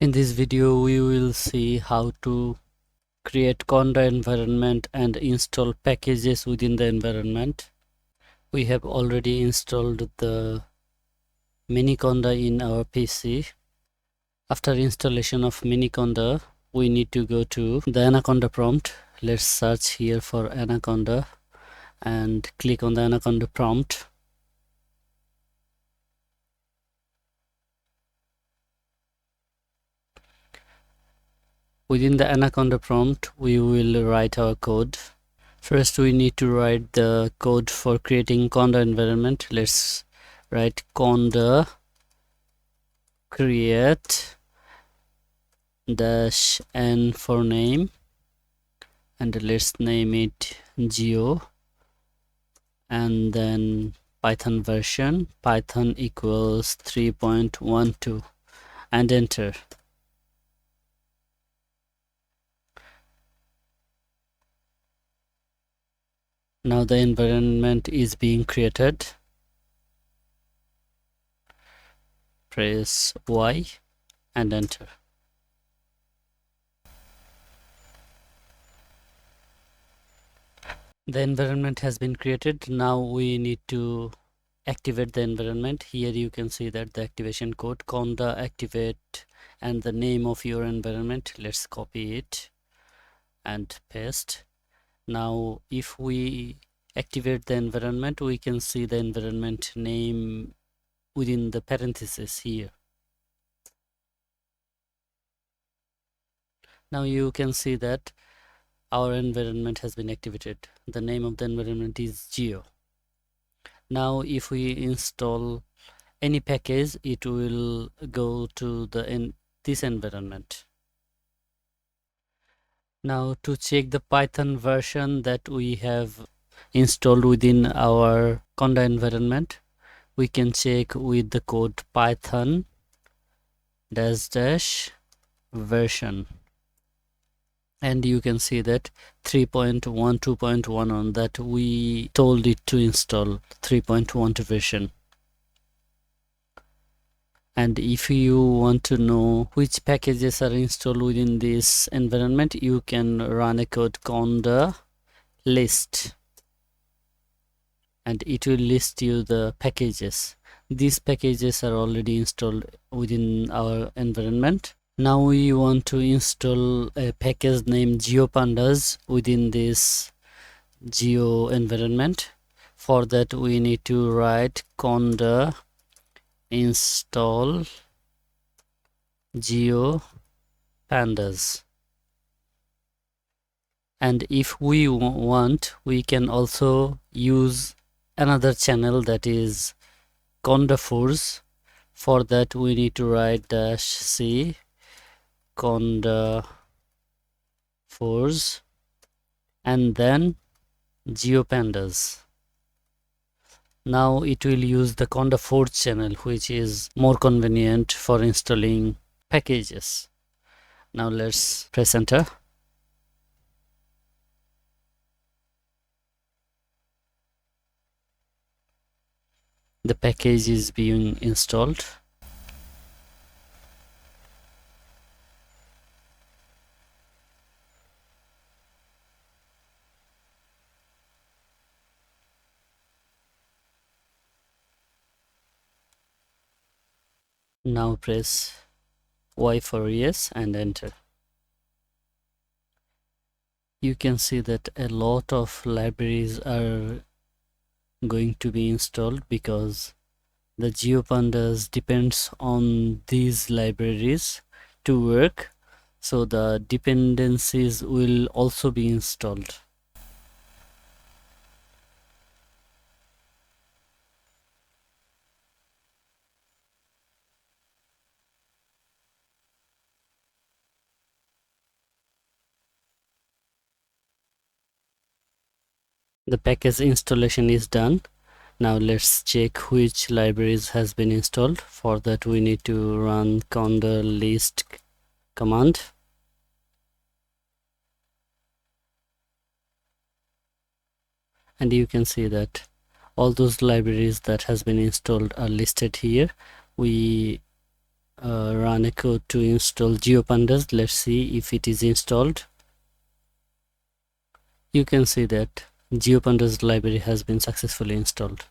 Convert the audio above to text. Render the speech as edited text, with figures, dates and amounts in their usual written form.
In this video, we will see how to create Conda environment and install packages within the environment. We have already installed the mini Conda in our PC. After installation of mini Conda, we need to go to the Anaconda prompt. Let's search here for Anaconda and click on the Anaconda prompt. Within the Anaconda prompt, we will write our code. First, we need to write the code for creating Conda environment. Let's write Conda create -n for name, and let's name it geo, and then Python version Python equals 3.12 and enter. Now the environment is being created. Press Y and enter. The environment has been created. Now we need to activate the environment. Here you can see that the activation code Conda activate and the name of your environment. Let's copy it and paste. Now if we activate the environment, we can see the environment name within the parentheses here. Now you can see that our environment has been activated. The name of the environment is geo. Now if we install any package, it will go to this environment. Now to check the Python version that we have installed within our Conda environment, we can check with the code python --version, and you can see that 3.12.1 on that we told it to install 3.12 version. And if you want to know which packages are installed within this environment, you can run a code conda list, and it will list you the packages. These packages are already installed within our environment. Now we want to install a package named GeoPandas within this geo environment. For that we need to write conda install GeoPandas. And if we want, we can also use another channel, that is Conda Force. For that we need to write -c Conda Force and then GeoPandas. Now it will use the Conda Force channel, which is more convenient for installing packages. Now let's press enter. The package is being installed. Now press Y for yes and enter. You can see that a lot of libraries are going to be installed because the GeoPandas depends on these libraries to work, so the dependencies will also be installed. The package installation is done. Now let's check which libraries has been installed. For that we need to run conda list command. And you can see that all those libraries that has been installed are listed here. We run a code to install geopandas. Let's see if it is installed. You can see that geopandas library has been successfully installed.